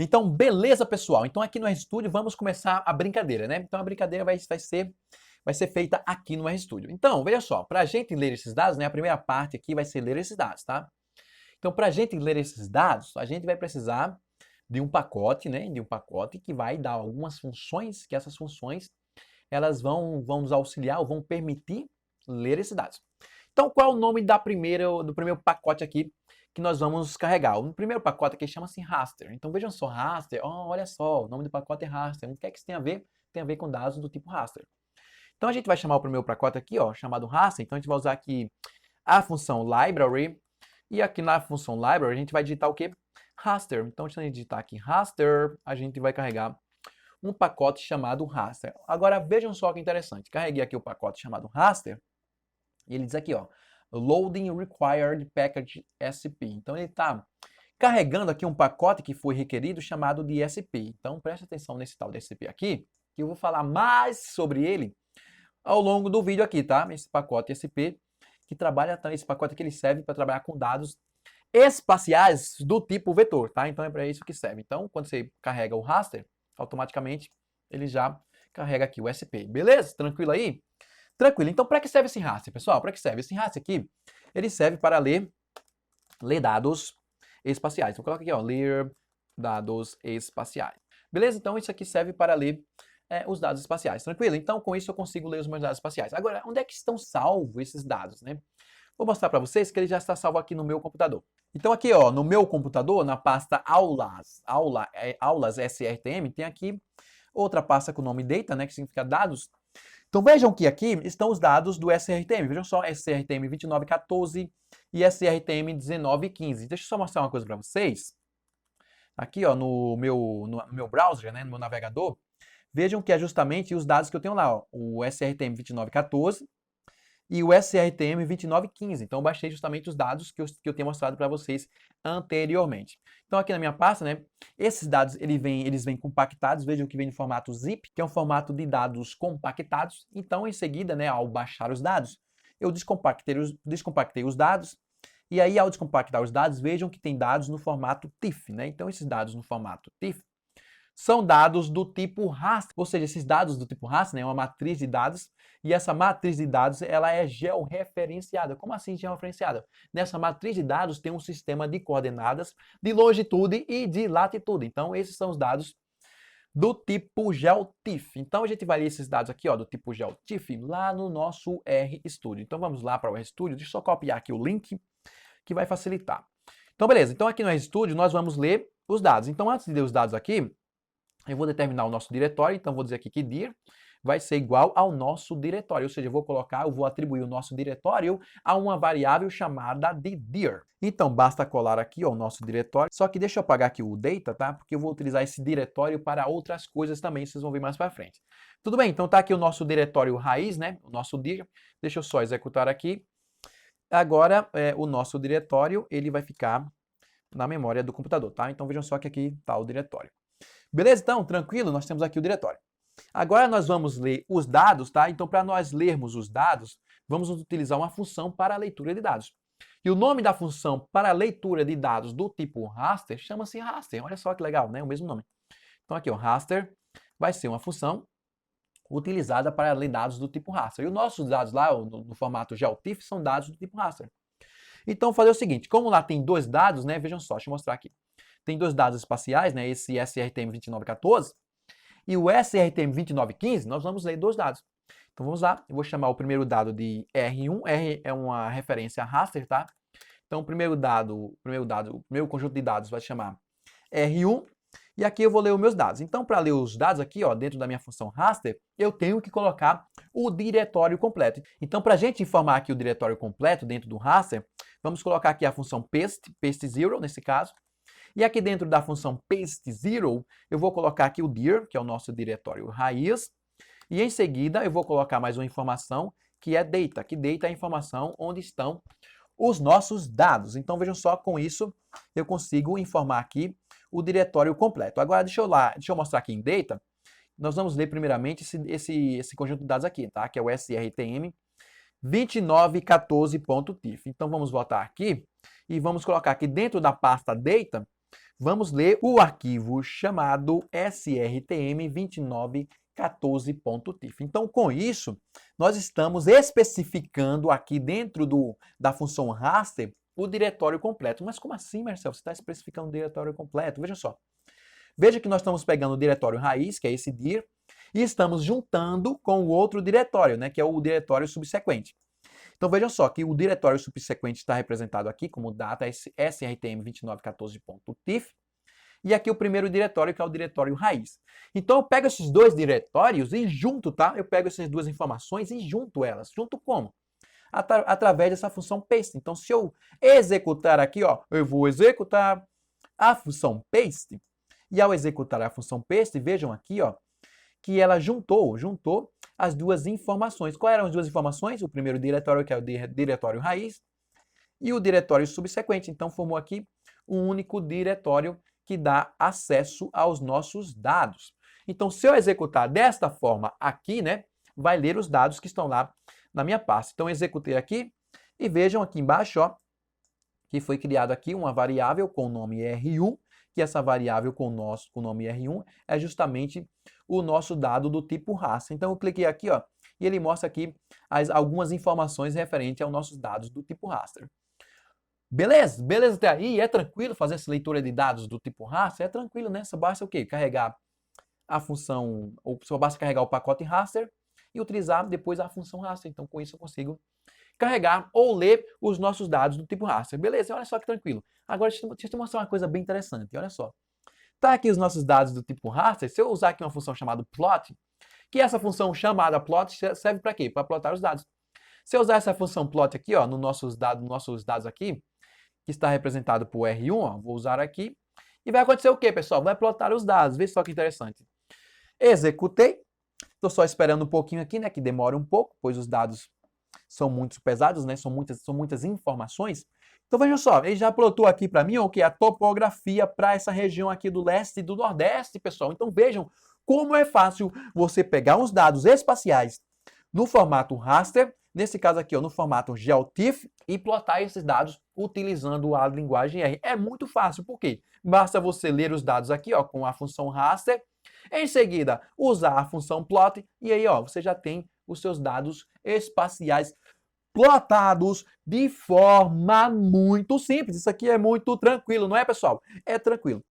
Então, beleza, pessoal? Então, aqui no RStudio, vamos começar a brincadeira, né? Então, a brincadeira vai ser feita aqui no RStudio. Então, veja só, para a gente ler esses dados, né? A primeira parte aqui vai ser ler esses dados, tá? Então, para a gente ler esses dados, a gente vai precisar de um pacote, né? De um pacote que vai dar algumas funções, que essas funções, elas vão nos auxiliar, ou vão permitir ler esses dados. Então, qual é o nome do primeiro pacote aqui que nós vamos carregar? O primeiro pacote aqui chama-se raster. Então, vejam só, raster, olha só, o nome do pacote é raster. O que é que isso tem a ver? Tem a ver com dados do tipo raster. Então, a gente vai chamar o primeiro pacote aqui, ó, chamado raster. Então, a gente vai usar aqui a função library. E aqui na função library, a gente vai digitar o quê? Raster. Então, se a gente digitar aqui raster, a gente vai carregar um pacote chamado raster. Agora, vejam só que interessante. Carreguei aqui o pacote chamado raster. E ele diz aqui, ó, Loading Required Package SP. Então, ele está carregando aqui um pacote que foi requerido chamado de SP. Então, preste atenção nesse tal de SP aqui, que eu vou falar mais sobre ele ao longo do vídeo aqui, tá? Esse pacote SP, que trabalha, esse pacote aqui ele serve para trabalhar com dados espaciais do tipo vetor, tá? Então, é para isso que serve. Então, quando você carrega o raster, automaticamente ele já carrega aqui o SP. Beleza? Tranquilo aí? Tranquilo. Então, para que serve esse raster, pessoal? Para que serve? Esse raster aqui, ele serve para ler dados espaciais. Então, coloca aqui, ó, ler dados espaciais. Beleza? Então, isso aqui serve para ler os dados espaciais. Tranquilo? Então, com isso, eu consigo ler os meus dados espaciais. Agora, onde é que estão salvos esses dados, né? Vou mostrar para vocês que ele já está salvo aqui no meu computador. Então, aqui, ó, no meu computador, na pasta aulas SRTM, tem aqui outra pasta com o nome data, né, que significa dados. Então vejam que aqui estão os dados do SRTM. Vejam só, SRTM 2914 e SRTM 1915. Deixa eu só mostrar uma coisa para vocês. Aqui, ó, no meu browser, né, no meu navegador, vejam que é justamente os dados que eu tenho lá, ó, o SRTM 2914 e o SRTM 2915. Então, eu baixei justamente os dados que eu tenho mostrado para vocês anteriormente. Então, aqui na minha pasta, né, esses dados eles vêm compactados. Vejam que vem no formato zip, que é um formato de dados compactados. Então, em seguida, né, ao baixar os dados, eu descompactei os dados. E aí, ao descompactar os dados, vejam que tem dados no formato TIFF, né? Então, esses dados no formato TIFF são dados do tipo raster, ou seja, esses dados do tipo raster, né, é uma matriz de dados, e essa matriz de dados ela é georreferenciada. Como assim georreferenciada? Nessa matriz de dados tem um sistema de coordenadas de longitude e de latitude. Então, esses são os dados do tipo GeoTIFF. Então, a gente vai ler esses dados aqui, ó, do tipo GeoTIFF, lá no nosso RStudio. Então, vamos lá para o RStudio. Deixa eu só copiar aqui o link, que vai facilitar. Então, beleza. Então, aqui no RStudio, nós vamos ler os dados. Então, antes de ler os dados aqui, eu vou determinar o nosso diretório, então vou dizer aqui que dir vai ser igual ao nosso diretório, ou seja, eu vou atribuir o nosso diretório a uma variável chamada de dir. Então, basta colar aqui ó, o nosso diretório, só que deixa eu apagar aqui o data, tá? Porque eu vou utilizar esse diretório para outras coisas também, vocês vão ver mais para frente. Tudo bem, então tá aqui o nosso diretório raiz, né? O nosso dir. Deixa eu só executar aqui. Agora, o nosso diretório, ele vai ficar na memória do computador, tá? Então, vejam só que aqui está o diretório. Beleza? Então, tranquilo, nós temos aqui o diretório. Agora nós vamos ler os dados, tá? Então, para nós lermos os dados, vamos utilizar uma função para a leitura de dados. E o nome da função para a leitura de dados do tipo raster chama-se raster. Olha só que legal, né? O mesmo nome. Então, aqui, o raster vai ser uma função utilizada para ler dados do tipo raster. E os nossos dados lá, no formato GeoTIFF, são dados do tipo raster. Então, fazer o seguinte, como lá tem dois dados, né? Vejam só, deixa eu mostrar aqui. Tem dois dados espaciais, né? Esse SRTM 2914 e o SRTM 2915, nós vamos ler dois dados. Então vamos lá, eu vou chamar o primeiro dado de R1, R é uma referência a raster, tá? Então o primeiro conjunto de dados vai chamar R1, e aqui eu vou ler os meus dados. Então para ler os dados aqui, ó, dentro da minha função raster, eu tenho que colocar o diretório completo. Então para a gente informar aqui o diretório completo dentro do raster, vamos colocar aqui a função paste zero, nesse caso. E aqui dentro da função paste0, eu vou colocar aqui o dir, que é o nosso diretório raiz. E em seguida eu vou colocar mais uma informação, que é data, que data é a informação onde estão os nossos dados. Então vejam só, com isso eu consigo informar aqui o diretório completo. Agora deixa eu mostrar aqui em data. Nós vamos ler primeiramente esse conjunto de dados aqui, tá? Que é o SRTM 2914.tif. Então vamos voltar aqui e vamos colocar aqui dentro da pasta data, vamos ler o arquivo chamado srtm2914.tif. Então, com isso, nós estamos especificando aqui dentro da função raster o diretório completo. Mas como assim, Marcelo? Você está especificando o diretório completo? Veja só. Veja que nós estamos pegando o diretório raiz, que é esse dir, e estamos juntando com o outro diretório, né, que é o diretório subsequente. Então veja só que o diretório subsequente está representado aqui como data srtm2914.tif, e aqui o primeiro diretório, que é o diretório raiz. Então eu pego esses dois diretórios e junto, tá? Eu pego essas duas informações e junto elas. Junto como? Através dessa função paste. Então se eu executar aqui, ó, eu vou executar a função paste, e ao executar a função paste, vejam aqui, ó, que ela juntou as duas informações. Quais eram as duas informações? O primeiro diretório, que é o diretório raiz, e o diretório subsequente. Então, formou aqui um único diretório que dá acesso aos nossos dados. Então, se eu executar desta forma aqui, né, vai ler os dados que estão lá na minha pasta. Então, eu executei aqui e vejam aqui embaixo, ó, que foi criado aqui uma variável com o nome R1, que essa variável com o nome R1 é justamente o nosso dado do tipo raster. Então eu cliquei aqui, ó, e ele mostra aqui algumas informações referentes aos nossos dados do tipo raster. Beleza? Beleza até aí? É tranquilo fazer essa leitura de dados do tipo raster? É tranquilo, né? Só basta o quê? Carregar a função, ou só basta carregar o pacote raster e utilizar depois a função raster. Então com isso eu consigo carregar ou ler os nossos dados do tipo raster. Beleza, olha só que tranquilo. Agora, deixa eu te mostrar uma coisa bem interessante. Olha só. Tá aqui os nossos dados do tipo raster. Se eu usar aqui uma função chamada plot, que essa função chamada plot serve para quê? Para plotar os dados. Se eu usar essa função plot aqui, ó, nos nossos dados aqui, que está representado por R1, ó, vou usar aqui, e vai acontecer o quê, pessoal? Vai plotar os dados. Vê só que interessante. Executei. Estou só esperando um pouquinho aqui, né, que demora um pouco, pois os dados são muito pesados, né? São muitas informações. Então vejam só, ele já plotou aqui para mim o que? A topografia para essa região aqui do leste e do nordeste, pessoal. Então vejam como é fácil você pegar uns dados espaciais no formato raster, nesse caso aqui, ó, no formato GeoTIFF, e plotar esses dados utilizando a linguagem R. É muito fácil, por quê? Basta você ler os dados aqui, ó, com a função raster, em seguida usar a função plot, e aí, ó, você já tem os seus dados espaciais plotados de forma muito simples. Isso aqui é muito tranquilo, não é, pessoal? É tranquilo.